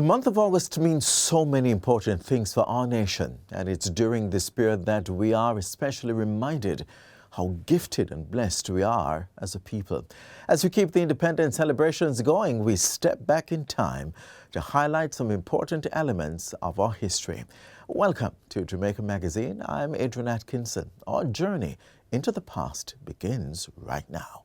The month of August means so many important things for our nation, and it's during this period that we are especially reminded how gifted and blessed we are as a people. As we keep the independence celebrations going, we step back in time to highlight some important elements of our history. Welcome to Jamaica Magazine. I'm Adrian Atkinson. Our journey into the past begins right now.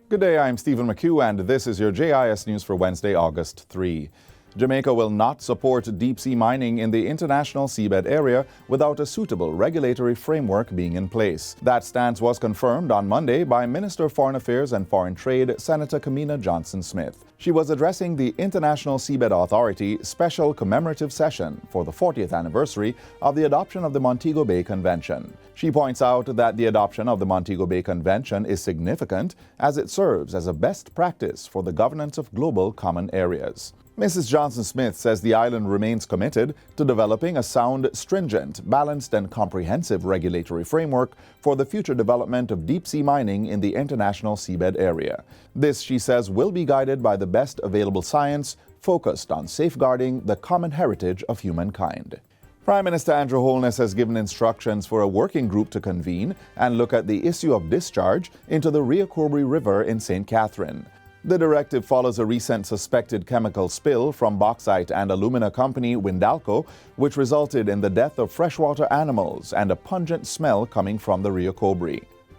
Good day, I'm Stephen McHugh, and this is your JIS News for Wednesday, August 3. Jamaica will not support deep-sea mining in the international seabed area without a suitable regulatory framework being in place. That stance was confirmed on Monday by Minister of Foreign Affairs and Foreign Trade, Senator Kamina Johnson-Smith. She was addressing the International Seabed Authority special commemorative session for the 40th anniversary of the adoption of the Montego Bay Convention. She points out that the adoption of the Montego Bay Convention is significant as it serves as a best practice for the governance of global common areas. Mrs. Johnson-Smith says the island remains committed to developing a sound, stringent, balanced, and comprehensive regulatory framework for the future development of deep-sea mining in the international seabed area. This, she says, will be guided by the best available science, focused on safeguarding the common heritage of humankind. Prime Minister Andrew Holness has given instructions for a working group to convene and look at the issue of discharge into the Rio Cobre River in St. Catherine. The directive follows a recent suspected chemical spill from bauxite and alumina company Windalco, which resulted in the death of freshwater animals and a pungent smell coming from the Rio Cobre.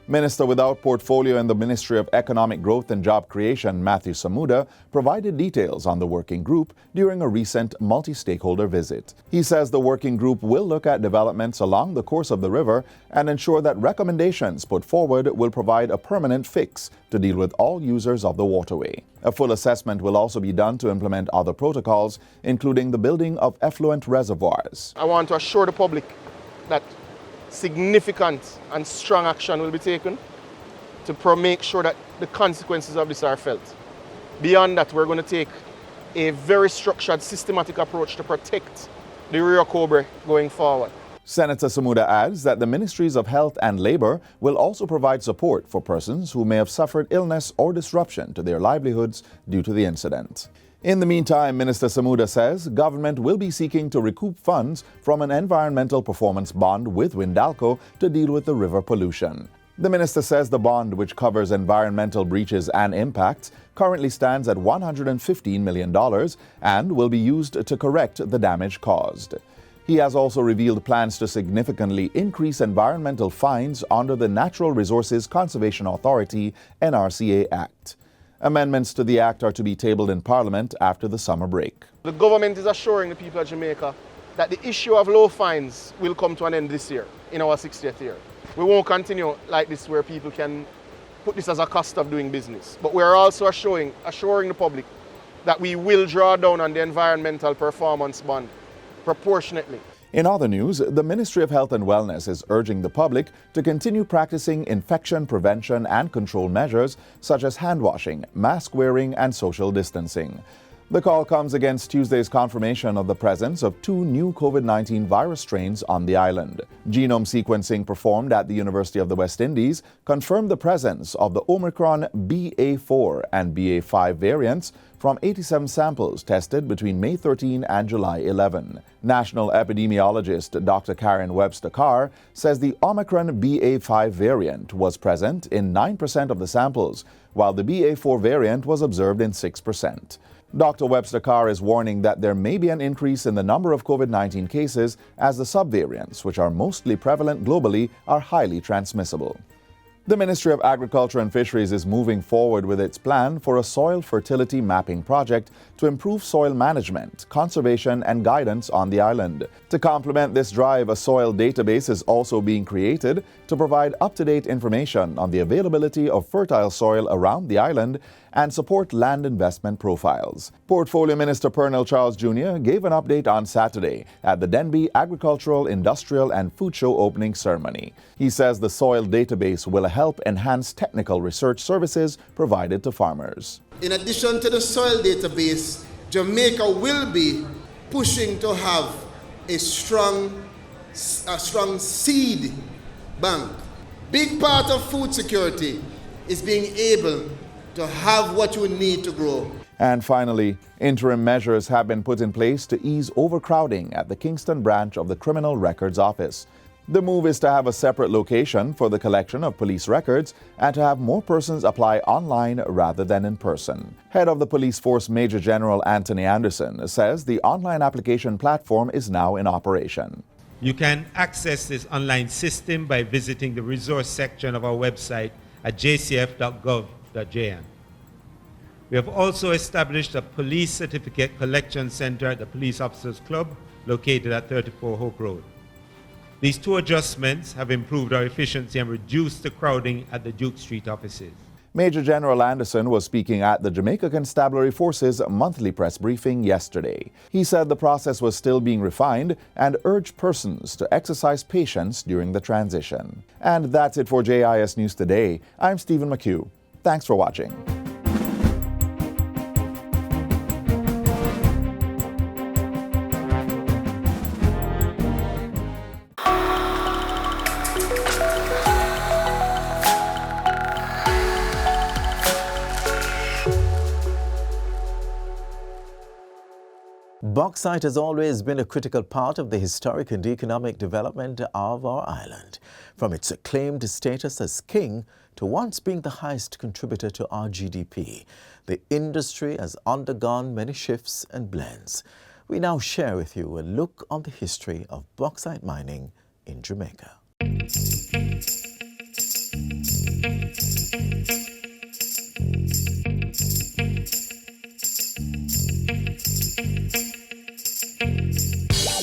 Minister without portfolio in the Ministry of Economic Growth and Job Creation, Matthew Samuda, provided details on the working group during a recent multi-stakeholder visit. He says the working group will look at developments along the course of the river and ensure that recommendations put forward will provide a permanent fix to deal with all users of the waterway. A full assessment will also be done to implement other protocols, including the building of effluent reservoirs. I want to assure the public that significant and strong action will be taken to make sure that the consequences of this are felt. Beyond that, we're going to take a very structured, systematic approach to protect the Rio Cobre going forward. Senator Samuda adds that the Ministries of Health and Labor will also provide support for persons who may have suffered illness or disruption to their livelihoods due to the incident. In the meantime, Minister Samuda says government will be seeking to recoup funds from an environmental performance bond with Windalco to deal with the river pollution. The minister says the bond, which covers environmental breaches and impacts, currently stands at $115 million and will be used to correct the damage caused. He has also revealed plans to significantly increase environmental fines under the Natural Resources Conservation Authority (NRCA) Act. Amendments to the Act are to be tabled in Parliament after the summer break. The government is assuring the people of Jamaica that the issue of low fines will come to an end this year, in our 60th year. We won't continue like this where people can put this as a cost of doing business. But we're also assuring the public that we will draw down on the environmental performance bond proportionately. In other news, the Ministry of Health and Wellness is urging the public to continue practicing infection prevention and control measures such as hand washing, mask wearing, and social distancing. The call comes against Tuesday's confirmation of the presence of 2 new COVID-19 virus strains on the island. Genome sequencing performed at the University of the West Indies confirmed the presence of the Omicron BA4 and BA5 variants from 87 samples tested between May 13 and July 11. National epidemiologist Dr. Karen Webster-Carr says the Omicron BA5 variant was present in 9% of the samples, while the BA4 variant was observed in 6%. Dr. Webster-Carr is warning that there may be an increase in the number of COVID-19 cases as the subvariants, which are mostly prevalent globally, are highly transmissible. The Ministry of Agriculture and Fisheries is moving forward with its plan for a soil fertility mapping project to improve soil management, conservation, and guidance on the island. To complement this drive, a soil database is also being created to provide up-to-date information on the availability of fertile soil around the island and support land investment profiles. Portfolio Minister Pernell Charles Jr. gave an update on Saturday at the Denby Agricultural, Industrial and Food Show opening ceremony. He says the soil database will help enhance technical research services provided to farmers. In addition to the soil database, Jamaica will be pushing to have a strong seed bank. Big part of food security is being able to have what you need to grow. And finally, interim measures have been put in place to ease overcrowding at the Kingston branch of the Criminal Records Office. The move is to have a separate location for the collection of police records and to have more persons apply online rather than in person. Head of the Police Force Major General Anthony Anderson says the online application platform is now in operation. You can access this online system by visiting the resource section of our website at jcf.gov.jn. We have also established a police certificate collection center at the Police Officers Club located at 34 Hope Road. These two adjustments have improved our efficiency and reduced the crowding at the Duke Street offices. Major General Anderson was speaking at the Jamaica Constabulary Force's monthly press briefing yesterday. He said the process was still being refined and urged persons to exercise patience during the transition. And that's it for JIS News Today. I'm Stephen McHugh. Thanks for watching. Bauxite has always been a critical part of the historic and economic development of our island, from its acclaimed status as king to once being the highest contributor to our GDP. The industry has undergone many shifts and blends. We now share with you a look on the history of bauxite mining in Jamaica.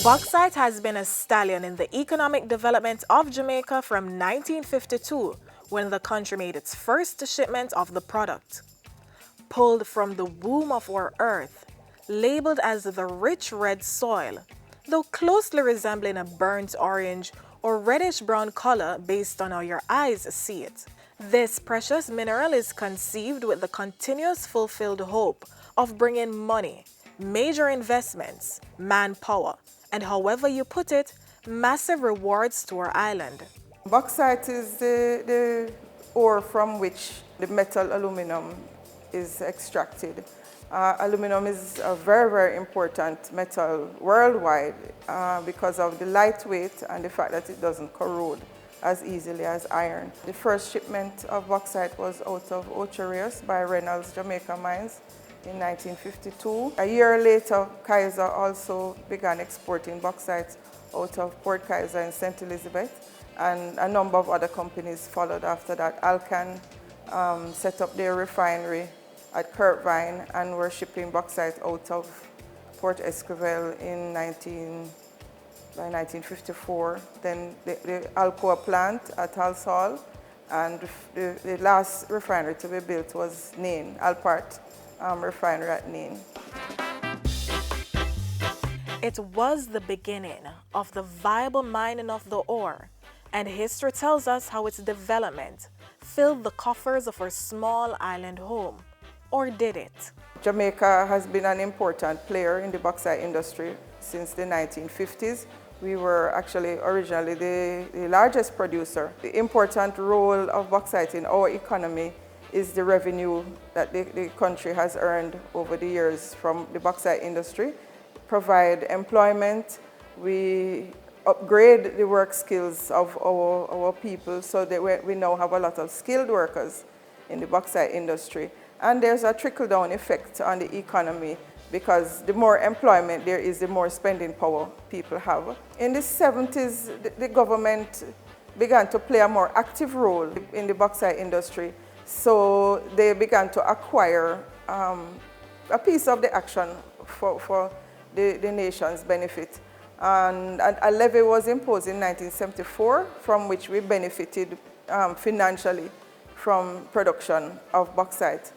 Bauxite has been a stallion in the economic development of Jamaica from 1952, when the country made its first shipment of the product. Pulled from the womb of our earth, labeled as the rich red soil, though closely resembling a burnt orange or reddish-brown color based on how your eyes see it. This precious mineral is conceived with the continuous fulfilled hope of bringing money, major investments, manpower, and however you put it, massive rewards to our island. Bauxite is the ore from which the metal aluminum is extracted. Aluminum is a very, very important metal worldwide because of the lightweight and the fact that it doesn't corrode as easily as iron. The first shipment of bauxite was out of Ocherius by Reynolds Jamaica Mines in 1952. A year later, Kaiser also began exporting bauxite out of Port Kaiser in St. Elizabeth, and a number of other companies followed after that. Alcan set up their refinery at Kirkvine and were shipping bauxite out of Port Esquivel by 1954. Then the Alcoa plant at Halsall, and the last refinery to be built was Nain, Alpart refinery at Nain. It was the beginning of the viable mining of the ore, and history tells us how its development filled the coffers of our small island home. Or did it? Jamaica has been an important player in the bauxite industry since the 1950s. We were actually originally the largest producer. The important role of bauxite in our economy is the revenue that the country has earned over the years from the bauxite industry. Provide employment, we upgrade the work skills of our people so that we now have a lot of skilled workers in the bauxite industry. And there's a trickle-down effect on the economy because the more employment there is, the more spending power people have. In the 70s, the government began to play a more active role in the bauxite industry. So they began to acquire a piece of the action for the nation's benefit. And a levy was imposed in 1974, from which we benefited financially from production of bauxite.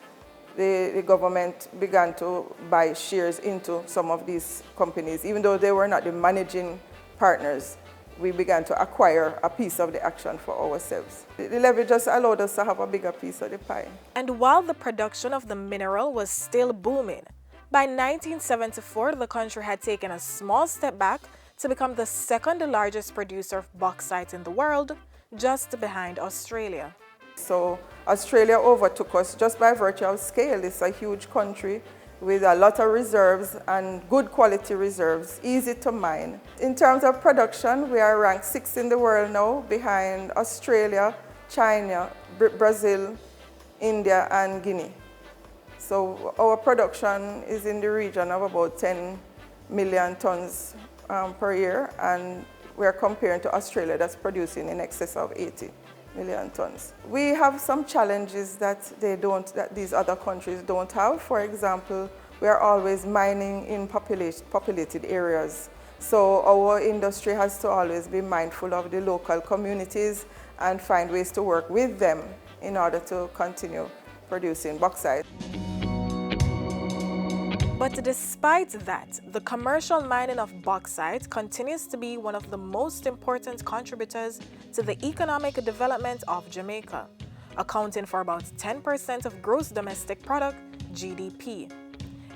The government began to buy shares into some of these companies. Even though they were not the managing partners, we began to acquire a piece of the action for ourselves. The levy just allowed us to have a bigger piece of the pie. And while the production of the mineral was still booming, by 1974, the country had taken a small step back to become the second largest producer of bauxite in the world, just behind Australia. So Australia overtook us just by virtue of scale. It's a huge country with a lot of reserves and good quality reserves, easy to mine. In terms of production, we are ranked 6th in the world now, behind Australia, China, Brazil, India, and Guinea. So our production is in the region of about 10 million tons per year, and we're comparing to Australia that's producing in excess of 80 million tons. We have some challenges that these other countries don't have. For example, we are always mining in populated areas. So our industry has to always be mindful of the local communities and find ways to work with them in order to continue producing bauxite. But despite that, the commercial mining of bauxite continues to be one of the most important contributors to the economic development of Jamaica, accounting for about 10% of gross domestic product, GDP.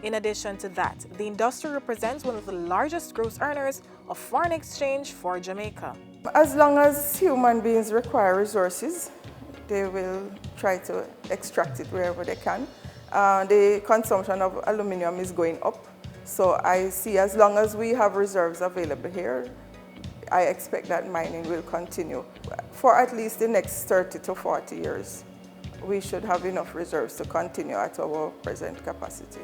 In addition to that, the industry represents one of the largest gross earners of foreign exchange for Jamaica. As long as human beings require resources, they will try to extract it wherever they can. The consumption of aluminum is going up, so I see as long as we have reserves available here, I expect that mining will continue. For at least the next 30 to 40 years, we should have enough reserves to continue at our present capacity.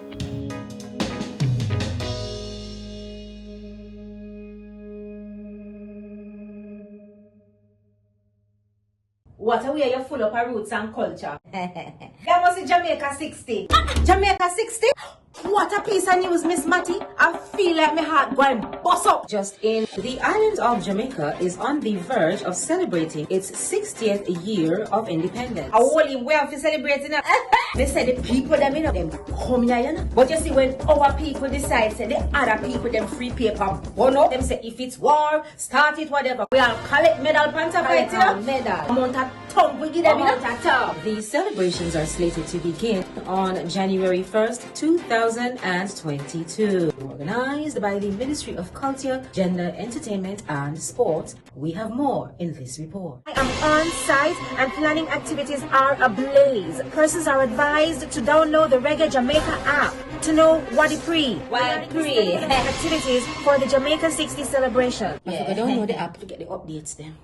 What a way you're full of our roots and culture. That was in Jamaica 60. Jamaica 60? What a piece of news, Miss Matty. I feel like my heart going bust up. Just in, the island of Jamaica is on the verge of celebrating its 60th year of independence. I only way of celebrating it. They say the people them come here, you know. But you see, when our people decide, say the other people them free paper, burn them say if it's war, start it, whatever. We all collect medal panta fight, you know. Medal. Amount of tongue we give them, you know. The celebrations are slated to begin on January 1st, 2022. Organized by the Ministry of Culture, Gender, Entertainment and Sport. We have more in this report. I am on site and planning activities are ablaze. Persons are advised to download the Reggae Jamaica app to know what it activities for the Jamaica 60 celebration. I don't know the app to get the updates then.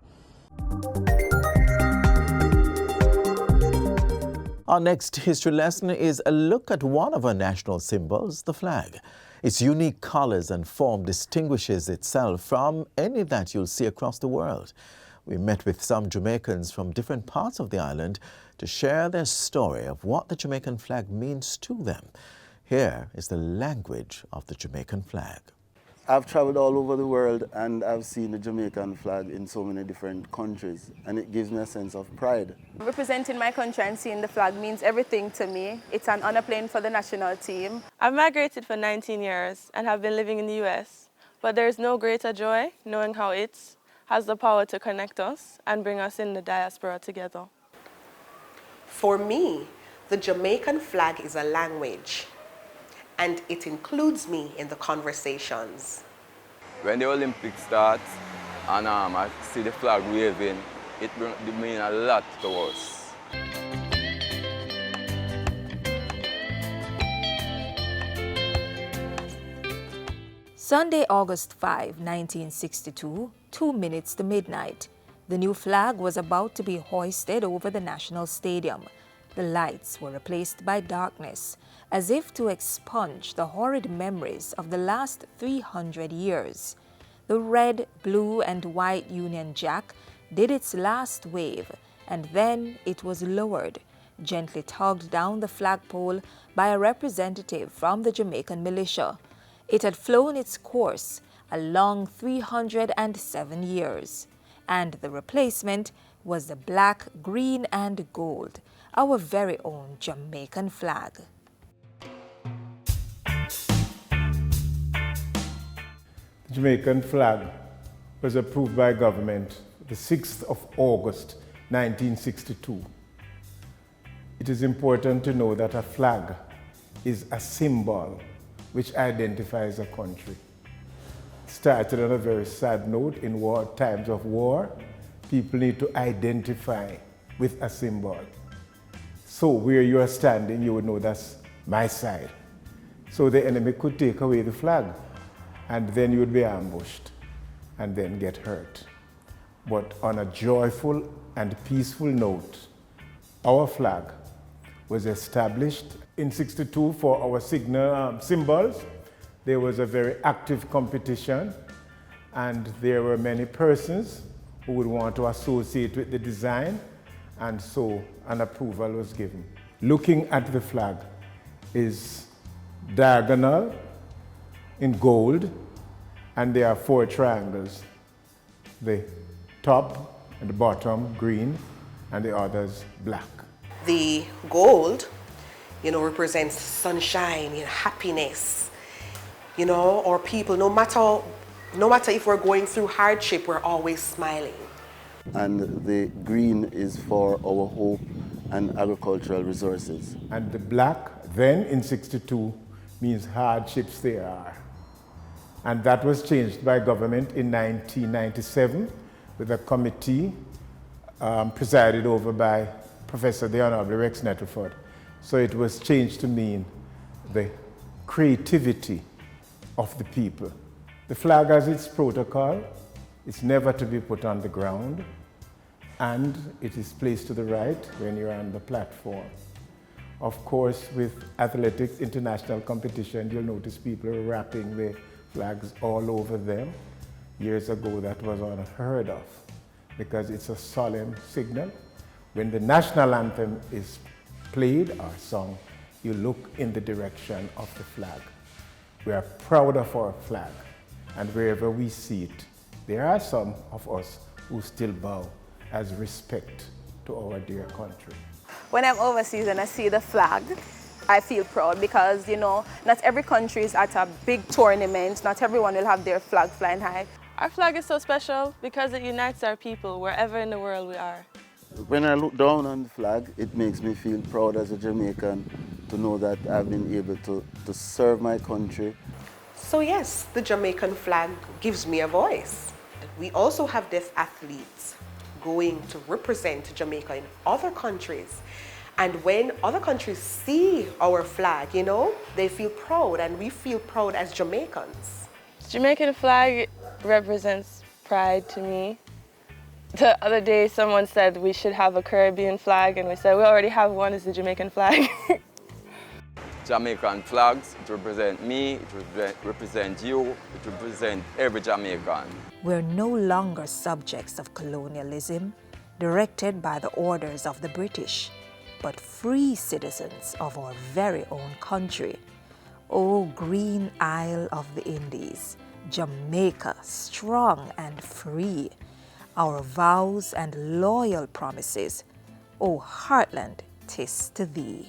Our next history lesson is a look at one of our national symbols, the flag. Its unique colors and form distinguishes itself from any that you'll see across the world. We met with some Jamaicans from different parts of the island to share their story of what the Jamaican flag means to them. Here is the language of the Jamaican flag. I've traveled all over the world and I've seen the Jamaican flag in so many different countries, and it gives me a sense of pride. Representing my country and seeing the flag means everything to me. It's an honor playing for the national team. I've migrated for 19 years and have been living in the US, but there's no greater joy knowing how it has the power to connect us and bring us in the diaspora together. For me, the Jamaican flag is a language, and it includes me in the conversations. When the Olympics starts and I see the flag waving, it means a lot to us. Sunday, August 5, 1962, 2 minutes to midnight. The new flag was about to be hoisted over the National Stadium. The lights were replaced by darkness, as if to expunge the horrid memories of the last 300 years. The red, blue, and white Union Jack did its last wave, and then it was lowered, gently tugged down the flagpole by a representative from the Jamaican militia. It had flown its course a long 307 years, and the replacement was the black, green, and gold, our very own Jamaican flag. The Jamaican flag was approved by government the 6th of August, 1962. It is important to know that a flag is a symbol which identifies a country. It started on a very sad note. In times of war, people need to identify with a symbol. So where you are standing, you would know that's my side. So the enemy could take away the flag, and then you would be ambushed and then get hurt. But on a joyful and peaceful note, our flag was established in '62 for our symbols. There was a very active competition, and there were many persons who would want to associate with the design, and so an approval was given. Looking at the flag is diagonal in gold, and there are 4 triangles. The top and the bottom green, and the others black. The gold, represents sunshine and happiness. Or people, no matter if we're going through hardship, we're always smiling. And the green is for our hope and agricultural resources. And the black, then in '62, means hardships there are. And that was changed by government in 1997 with a committee presided over by Professor the Honorable Rex Nettleford. So it was changed to mean the creativity of the people. The flag has its protocol. It's never to be put on the ground, and it is placed to the right when you're on the platform. Of course, with athletics international competition, you'll notice people are wrapping the flags all over them. Years ago, that was unheard of because it's a solemn signal. When the national anthem is played or sung, you look in the direction of the flag. We are proud of our flag, and wherever we see it, there are some of us who still bow as respect to our dear country. When I'm overseas and I see the flag, I feel proud because, not every country is at a big tournament. Not everyone will have their flag flying high. Our flag is so special because it unites our people wherever in the world we are. When I look down on the flag, it makes me feel proud as a Jamaican to know that I've been able to serve my country. So yes, the Jamaican flag gives me a voice. We also have deaf athletes going to represent Jamaica in other countries. And when other countries see our flag, they feel proud, and we feel proud as Jamaicans. The Jamaican flag represents pride to me. The other day someone said we should have a Caribbean flag, and we said we already have one, it's the Jamaican flag. Jamaican flags, it represents me, it represents you, it represents every Jamaican. We're no longer subjects of colonialism, directed by the orders of the British, but free citizens of our very own country. O green isle of the Indies, Jamaica, strong and free, our vows and loyal promises, O heartland, 'tis to thee.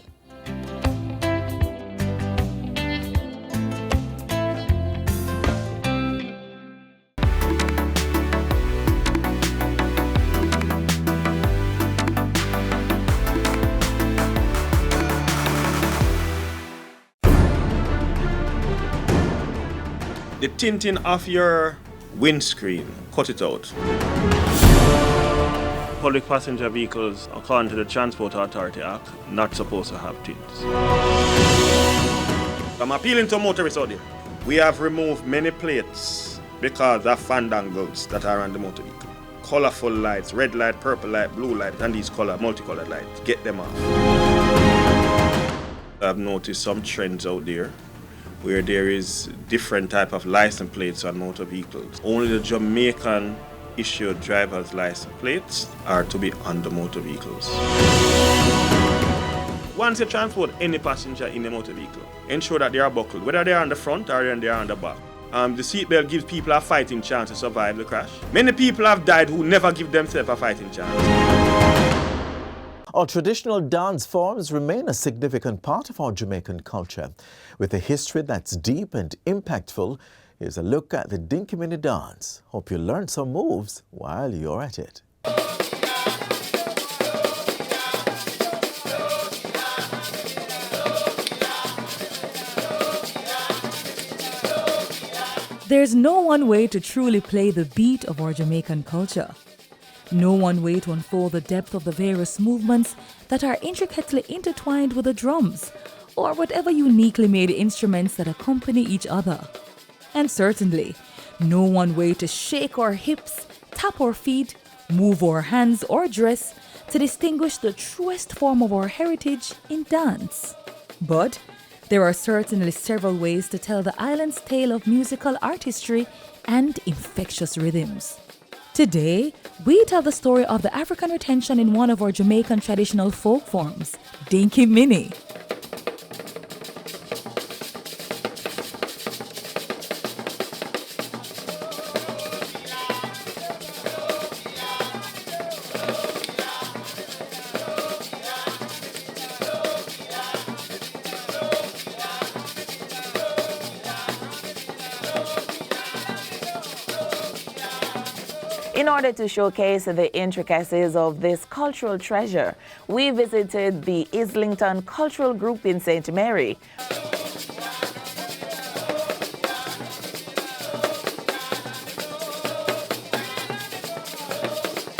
The tinting of your windscreen, cut it out. Public passenger vehicles, according to the Transport Authority Act, not supposed to have tints. I'm appealing to motorists out there. We have removed many plates because of fandangles that are on the motor vehicle. Colorful lights, red light, purple light, blue light, and these multicolored lights. Get them off. I've noticed some trends out there where there is different type of license plates on motor vehicles. Only the Jamaican issued driver's license plates are to be on the motor vehicles. Once you transport any passenger in a motor vehicle, ensure that they are buckled, whether they are on the front or they are on the back. The seatbelt gives people a fighting chance to survive the crash. Many people have died who never give themselves a fighting chance. Our traditional dance forms remain a significant part of our Jamaican culture. With a history that's deep and impactful, here's a look at the Dinky Mini dance. Hope you learn some moves while you're at it. There's no one way to truly play the beat of our Jamaican culture. No one way to unfold the depth of the various movements that are intricately intertwined with the drums, or whatever uniquely made instruments that accompany each other. And certainly, no one way to shake our hips, tap our feet, move our hands or dress to distinguish the truest form of our heritage in dance. But there are certainly several ways to tell the island's tale of musical artistry and infectious rhythms. Today, we tell the story of the African retention in one of our Jamaican traditional folk forms, Dinky Mini. In order to showcase the intricacies of this cultural treasure, we visited the Islington Cultural Group in St. Mary.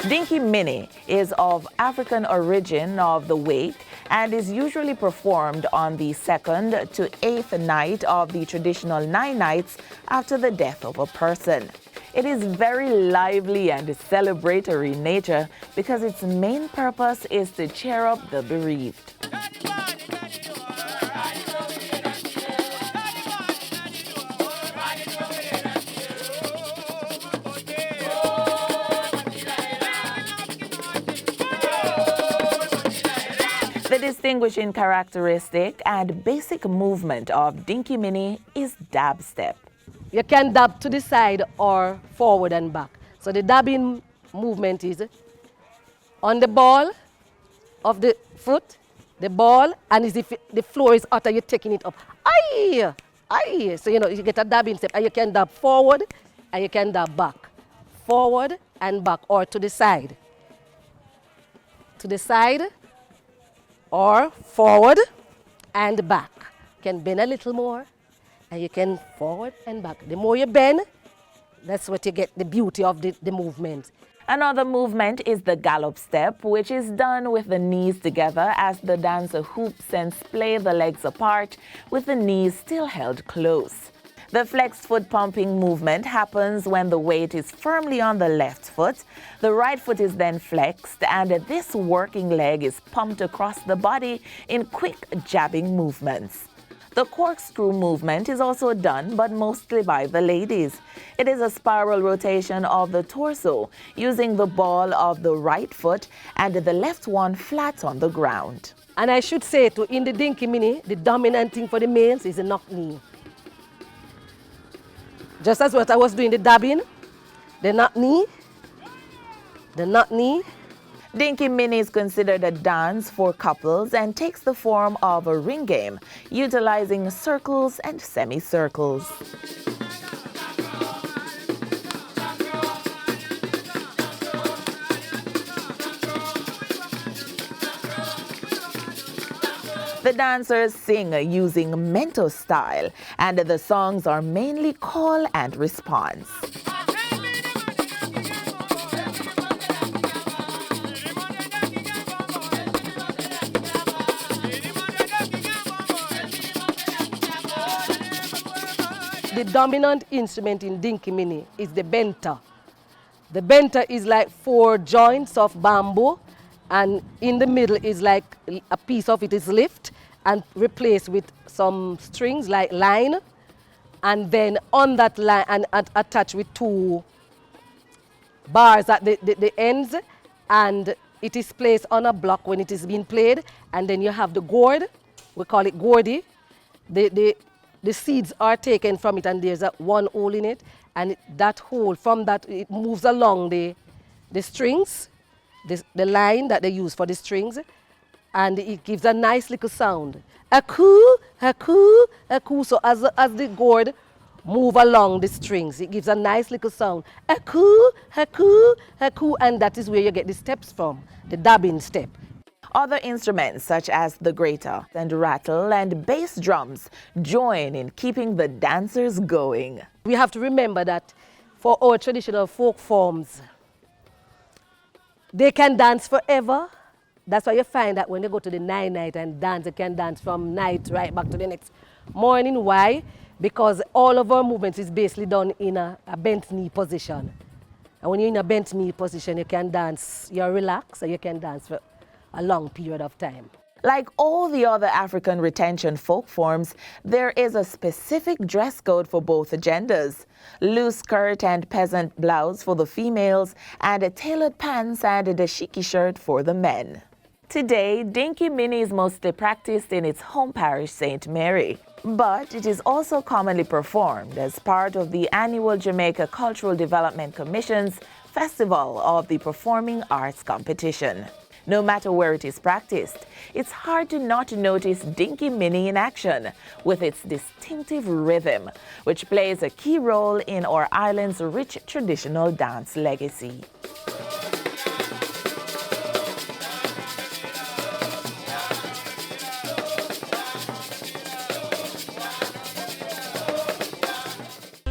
Dinky Mini is of African origin of the wake and is usually performed on the 2nd to 8th night of the traditional 9 nights after the death of a person. It is very lively and celebratory in nature because its main purpose is to cheer up the bereaved. The distinguishing characteristic and basic movement of Dinky Mini is dab step. You can dab to the side or forward and back. So the dabbing movement is on the ball of the foot, the ball, and if the floor is hotter, you're taking it up. Aye, aye. So you get a dabbing step, and you can dab forward and you can dab back. Forward and back, or to the side. To the side or forward and back. You can bend a little more. And you can forward and back. The more you bend, that's what you get the beauty of the movement. Another movement is the gallop step, which is done with the knees together as the dancer hoops and splay the legs apart with the knees still held close. The flexed foot pumping movement happens when the weight is firmly on the left foot. The right foot is then flexed, and this working leg is pumped across the body in quick jabbing movements. The corkscrew movement is also done, but mostly by the ladies. It is a spiral rotation of the torso, using the ball of the right foot and the left one flat on the ground. And I should say, in the Dinky Mini, the dominant thing for the males is the knock knee. Just as what I was doing the dabbing, the knock knee, the knock knee. Dinky Mini is considered a dance for couples and takes the form of a ring game, utilizing circles and semicircles. The dancers sing using mento style, and the songs are mainly call and response. The dominant instrument in Dinky Mini is the benta. The benta is like 4 joints of bamboo, and in the middle is like a piece of it is lift and replaced with some strings like line, and then on that line and attached with 2 bars at the ends, and it is placed on a block when it is being played, and then you have the gourd, we call it gourdy. The seeds are taken from it, and there's one hole in it, and that hole, from that, it moves along the strings, the line that they use for the strings, and it gives a nice little sound. A coo, a coo, a coo. So as the gourd move along the strings, it gives a nice little sound. A coo, a coo, a coo, and that is where you get the steps from, the dabbing step. Other instruments such as the grater and rattle and bass drums join in keeping the dancers going. We have to remember that for our traditional folk forms, they can dance forever. That's why you find that when they go to the night and dance, they can dance from night right back to the next morning. Why? Because all of our movements is basically done in a bent knee position. And when you're in a bent knee position, you can dance, you're relaxed, and you can dance for a long period of time. Like all the other African retention folk forms, there is a specific dress code for both genders. Loose skirt and peasant blouse for the females, and a tailored pants and a dashiki shirt for the men. Today, Dinky Mini is mostly practiced in its home parish, St. Mary. But it is also commonly performed as part of the annual Jamaica Cultural Development Commission's Festival of the Performing Arts Competition. No matter where it is practiced, it's hard to not notice Dinky Mini in action with its distinctive rhythm, which plays a key role in our island's rich traditional dance legacy.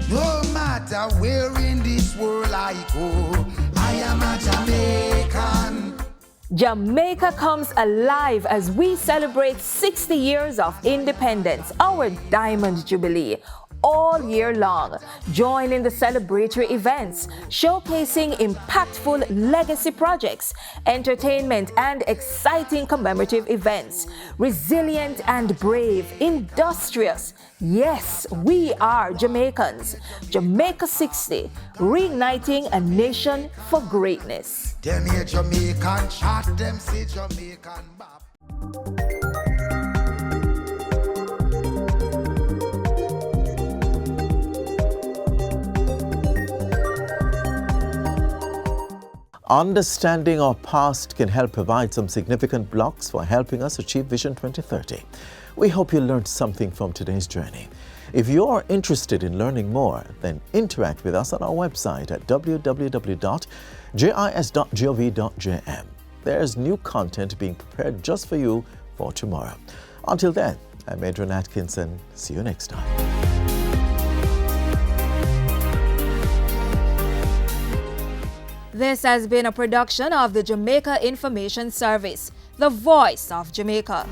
No matter where in this world I go, I am a Jamaican. Jamaica comes alive as we celebrate 60 years of independence, our Diamond Jubilee, all year long. Join in the celebratory events, showcasing impactful legacy projects, entertainment and exciting commemorative events. Resilient and brave, industrious. Yes, we are Jamaicans. Jamaica 60, reigniting a nation for greatness. Them here Jamaican shot, them say Jamaican bop. Understanding our past can help provide some significant blocks for helping us achieve Vision 2030. We hope you learned something from today's journey. If you are interested in learning more, then interact with us on our website at www.jis.gov.jm. There's new content being prepared just for you for tomorrow. Until then, I'm Adrian Atkinson. See you next time. This has been a production of the Jamaica Information Service, the voice of Jamaica.